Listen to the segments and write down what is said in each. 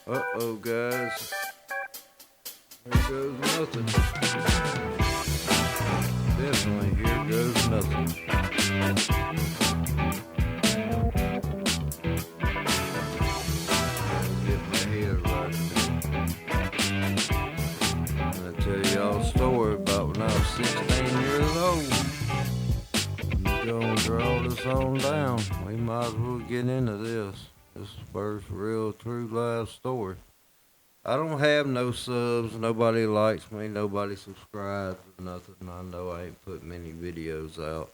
Uh-oh, guys. Here goes nothing. Definitely, here goes nothing. Get my head right. I'm gonna tell y'all a story about when I was 16 years old. Gonna draw this on down. We might as well get into this. This is the first real true life story. I don't have no subs. Nobody likes me. Nobody subscribes or nothing. I know I ain't put many videos out.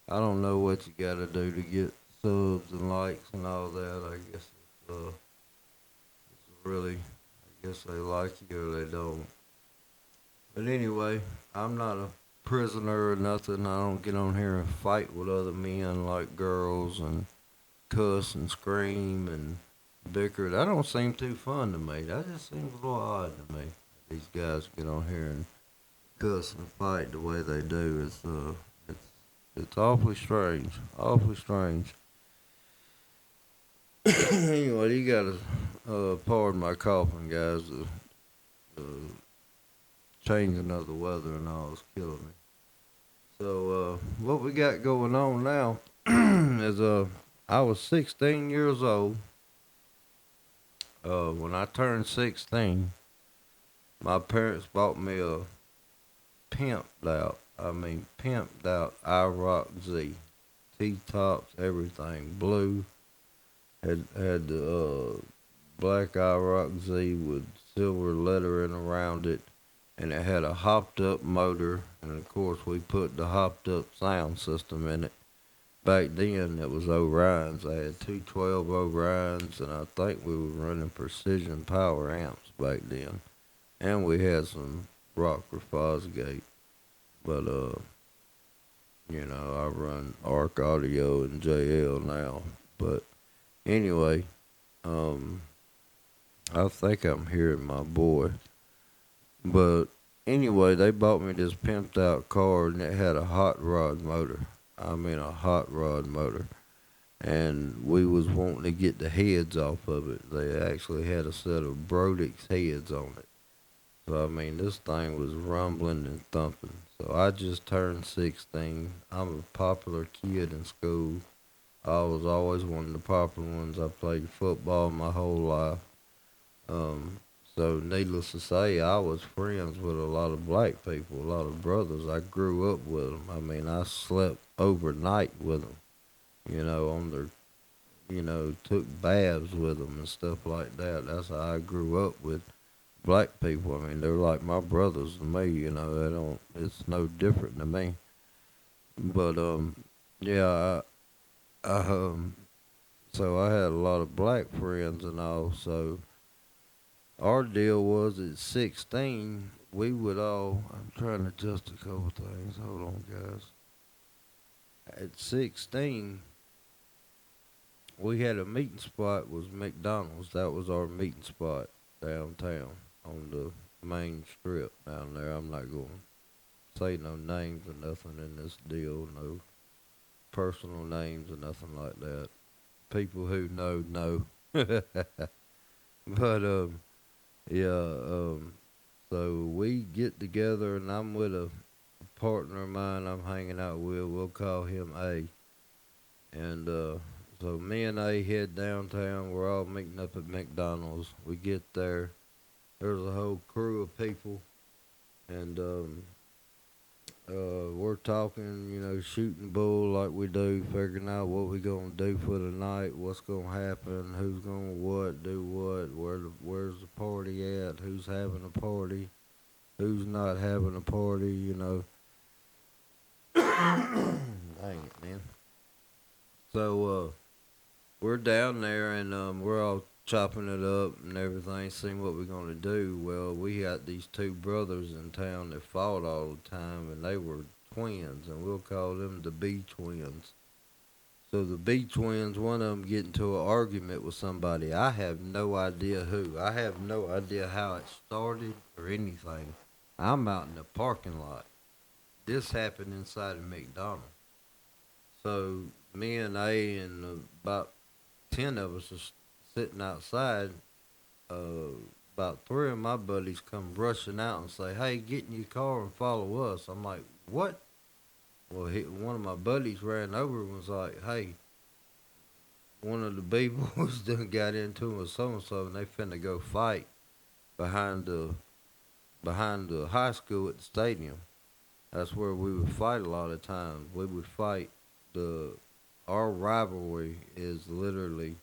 I don't know what you gotta do to get subs and likes and all that. I guess it's really, I guess they like you or they don't. But anyway, I'm not a prisoner or nothing. I don't get on here and fight with other men like girls and cuss and scream and bicker. That don't seem too fun to me. That just seems a little odd to me. These guys get on here and cuss and fight the way they do. It's it's awfully strange. Awfully strange. Anyway, you gotta pardon my coughing, guys. The changing of the weather and all is killing me. So what we got going on now is I was 16 years old. When I turned 16, my parents bought me a pimped out IROC Z, T tops, everything, blue. Had the black IROC Z with silver lettering around it, and it had a hopped up motor, and of course we put the hopped up sound system in it. Back then it was Orion's. I had two 12 Orions, and I think we were running precision power amps back then, and we had some Rocker Fosgate. But I run Arc Audio and JL now. But anyway, um, I think I'm hearing my boy. But anyway, they bought me this pimped out car, and it had a hot rod motor. I mean, a hot rod motor. And we was wanting to get the heads off of it. They actually had a set of Brodix heads on it. So I mean, this thing was rumbling and thumping. So I just turned 16. I'm a popular kid in school. I was always one of the popular ones. I played football my whole life. Um, so needless to say, I was friends with a lot of black people, a lot of brothers. I grew up with them. I mean, I slept overnight with them. On their, took baths with them and stuff like that. That's how I grew up with black people. I mean, they're like my brothers to me. They don't. It's no different to me. But yeah, so I had a lot of black friends and all. So our deal was at 16, we would all. I'm trying to adjust a couple things. Hold on, guys. At 16, we had a meeting spot was McDonald's. That was our meeting spot downtown on the main strip down there. I'm not going to say no names or nothing in this deal, no personal names or nothing like that. People who know. But yeah, so we get together, and I'm with a partner of mine I'm hanging out with. We'll call him A. And so me and A head downtown. We're all meeting up at McDonald's. We get there. There's a whole crew of people, and we're talking, shooting bull like we do, figuring out what we gonna do for the night, what's gonna happen, who's gonna what, do what, where's the party at, who's having a party, who's not having a party. Dang it, man. So we're down there, and we're all chopping it up and everything, seeing what we're gonna do. Well, we got these two brothers in town that fought all the time, and they were twins, and we'll call them the B twins. So the B twins, one of them get into an argument with somebody. I have no idea who. I have no idea how it started or anything. I'm out in the parking lot. This happened inside of McDonald's. So me and A and about 10 of us are sitting outside. uh, about three of my buddies come rushing out and say, "Hey, get in your car and follow us." I'm like, "What?" Well, one of my buddies ran over and was like, "Hey, one of the B-boys done got into it with so and so, and they finna go fight behind the high school at the stadium." That's where we would fight a lot of times. We would fight the our rivalry is literally,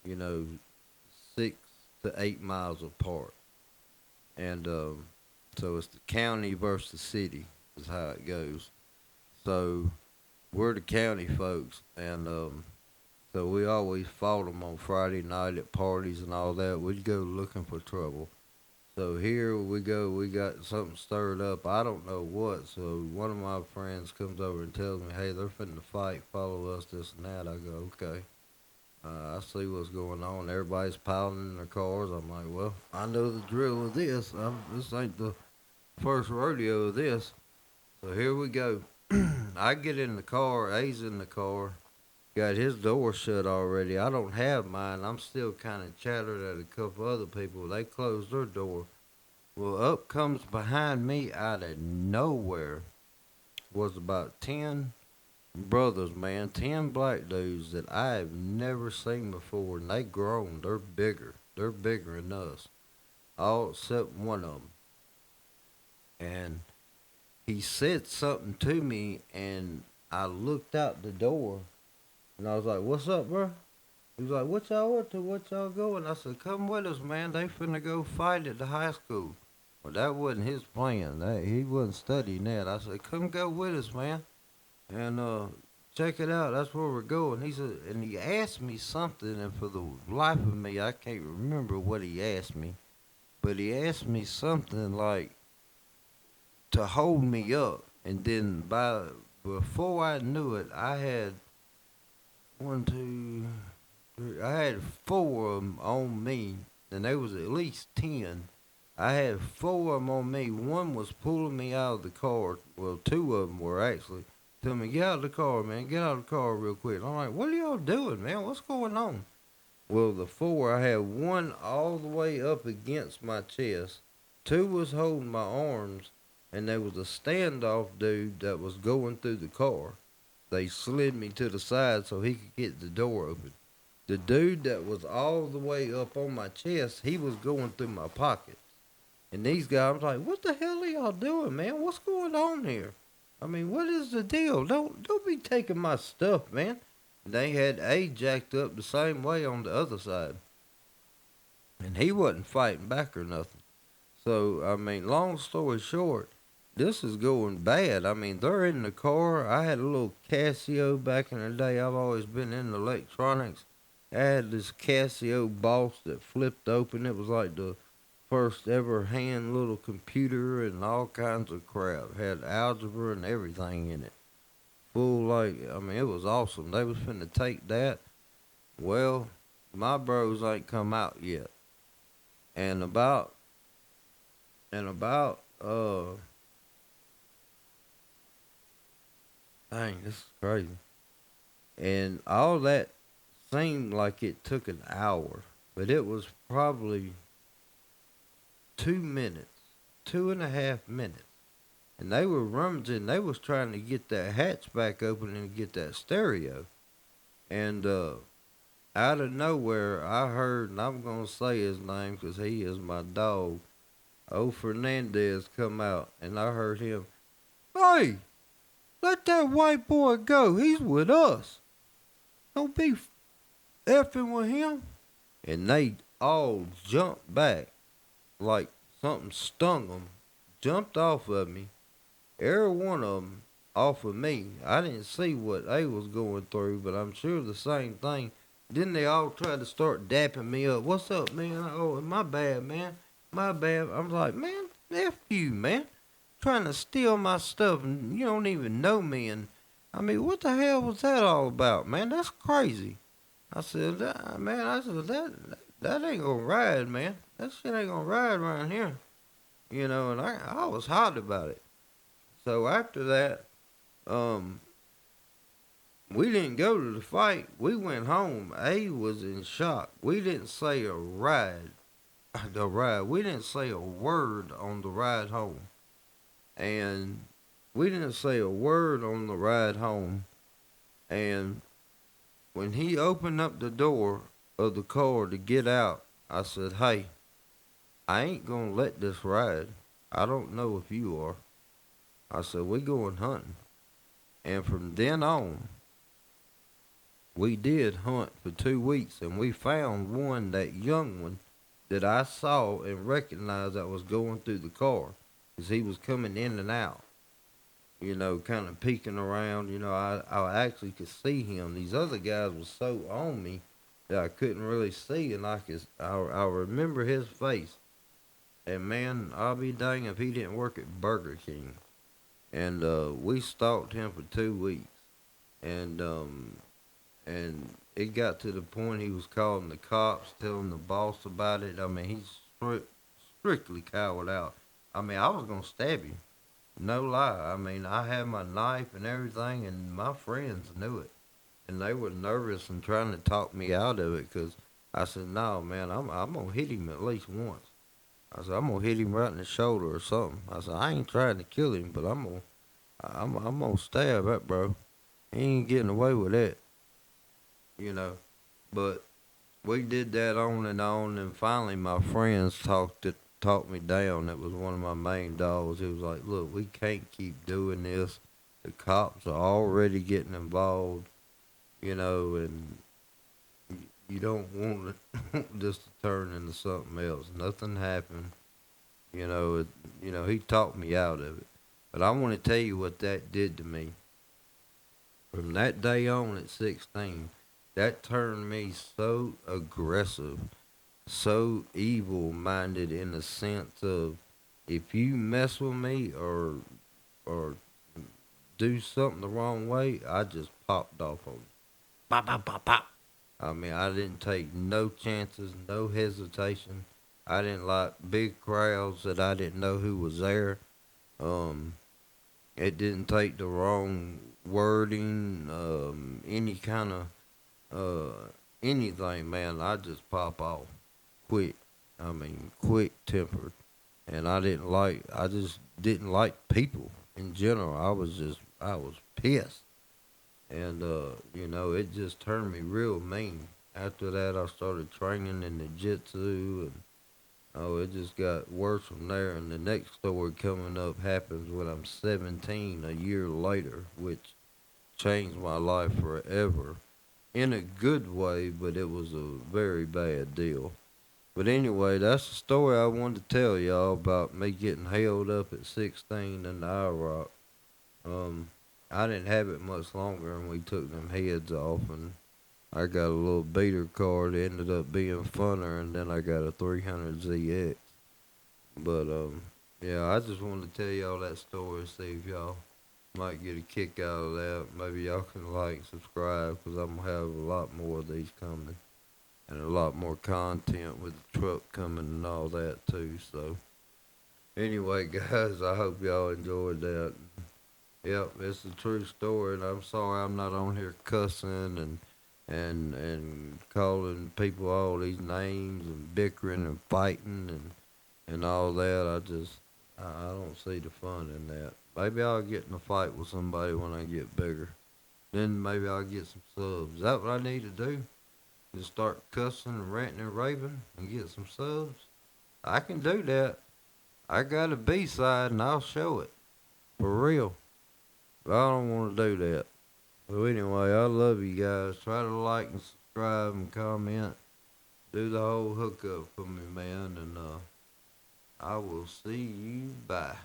you know, 6 to 8 miles apart, and so it's the county versus the city is how it goes. So we're the county folks, and so we always fought them on Friday night at parties and all that. We'd go looking for trouble. So here we go. We got something stirred up. I don't know what. So one of my friends comes over and tells me, "Hey, they're finna fight. Follow us, this and that." I go, "Okay." I see what's going on. Everybody's piling in their cars. I'm like, "Well, I know the drill of this. This ain't the first rodeo of this." So here we go. I get in the car. A's in the car. Got his door shut already. I don't have mine. I'm still kind of chattered at a couple other people. They closed their door. Well, up comes behind me out of nowhere was about 10 brothers, man. 10 black dudes that I have never seen before. And they grown. They're bigger. They're bigger than us. All except one of them. And he said something to me, and I looked out the door, and I was like, "What's up, bro?" He was like, "What y'all up to? What y'all going?" I said, "Come with us, man. They finna go fight at the high school." Well, that wasn't his plan. He wasn't studying that. I said, "Come go with us, man, and check it out. That's where we're going." He said, and he asked me something, and for the life of me, I can't remember what he asked me. But he asked me something like to hold me up, and then before I knew it, I had one, two, three. I had four of them on me, and there was at least 10. I had four of them on me. One was pulling me out of the car. Well, two of them were actually telling me, "Get out of the car, man. Get out of the car real quick." I'm like, "What are y'all doing, man? What's going on?" Well, the four, I had one all the way up against my chest. Two was holding my arms, and there was a standoff dude that was going through the car. They slid me to the side so he could get the door open. The dude that was all the way up on my chest, he was going through my pockets. And these guys, I was like, "What the hell are y'all doing, man? What's going on here? I mean, what is the deal? Don't be taking my stuff, man." They had A jacked up the same way on the other side. And he wasn't fighting back or nothing. So, I mean, long story short, this is going bad. I mean, they're in the car. I had a little Casio back in the day. I've always been in electronics. I had this Casio Boss that flipped open. It was like the first ever hand little computer and all kinds of crap. Had algebra and everything in it. Full like, I mean, it was awesome. They was finna take that. Well, my bros ain't come out yet. And about dang, this is crazy. And all that seemed like it took an hour, but it was probably 2 minutes, 2.5 minutes. And they were rummaging, they was trying to get that hatchback open and get that stereo. And out of nowhere, I heard, and I'm going to say his name because he is my dog, O Fernandez come out, and I heard him, "Hey, let that white boy go. He's with us. Don't be effing with him." And they all jumped back like something stung them, jumped off of me, every one of them off of me. I didn't see what they was going through, but I'm sure the same thing. Then they all tried to start dapping me up. "What's up, man? Oh, my bad, man. My bad." I'm like, "Man, F you, man. Trying to steal my stuff and you don't even know me." And I mean, what the hell was that all about, man? That's crazy. I said, Man, I said, that ain't gonna ride, man. That shit ain't gonna ride around here. And I was hot about it. So after that, um, we didn't go to the fight. We went home. A was in shock. We didn't say a ride. the ride. We didn't say a word on the ride home. And we didn't say a word on the ride home. And when he opened up the door of the car to get out, I said, "Hey, I ain't gonna let this ride. I don't know if you are." I said, "We going hunting." And from then on, we did hunt for 2 weeks, and we found one, that young one, that I saw and recognized that was going through the car, because he was coming in and out, kind of peeking around. I actually could see him. These other guys was so on me that I couldn't really see, and I remember his face. And man, I'll be dang if he didn't work at Burger King. And we stalked him for 2 weeks, and it got to the point he was calling the cops, telling the boss about it. I mean, he's strictly cowered out. I mean, I was gonna stab him. No lie. I mean, I had my knife and everything, and my friends knew it, and they were nervous and trying to talk me out of it. Cause I said, "No, man, I'm gonna hit him at least once." I said, "I'm gonna hit him right in the shoulder or something." I said, "I ain't trying to kill him, but I'm gonna stab that bro. He ain't getting away with that, you know." But we did that on and on, and finally my friends talked me down. That was one of my main dogs. It was like, "Look, we can't keep doing this. The cops are already getting involved, and you don't want this to turn into something else. Nothing happened, you know. He talked me out of it, but I want to tell you what that did to me. From that day on at 16, that turned me so aggressive, so evil minded, in the sense of, if you mess with me or do something the wrong way, I just popped off on you. Pop, pop, pop, pop. I mean, I didn't take no chances, no hesitation. I didn't like big crowds that I didn't know who was there. Um, it didn't take the wrong wording, any kind of anything, man. I just pop off quick. I mean, quick tempered, and I just didn't like people in general. I was pissed, and it just turned me real mean. After that, I started training in the jitsu, and oh, it just got worse from there. And the next story coming up happens when I'm 17, a year later, which changed my life forever in a good way, but it was a very bad deal. But anyway, that's the story I wanted to tell y'all about me getting held up at 16 in the IROC. Um, I didn't have it much longer, and we took them heads off, and I got a little beater car that ended up being funner, and then I got a 300ZX. But yeah, I just wanted to tell y'all that story, see if y'all might get a kick out of that. Maybe y'all can like and subscribe, because I'm gonna have a lot more of these coming, and a lot more content with the truck coming and all that too. So anyway, guys, I hope y'all enjoyed that. Yep, it's a true story, and I'm sorry I'm not on here cussing and calling people all these names and bickering and fighting and all that. I don't see the fun in that. Maybe I'll get in a fight with somebody when I get bigger. Then maybe I'll get some subs. Is that what I need to do? Just start cussing and ranting and raving and get some subs? I can do that. I got a B side and I'll show it. For real. But I don't want to do that. So anyway, I love you guys. Try to like and subscribe and comment. Do the whole hookup for me, man. And I will see you. Bye.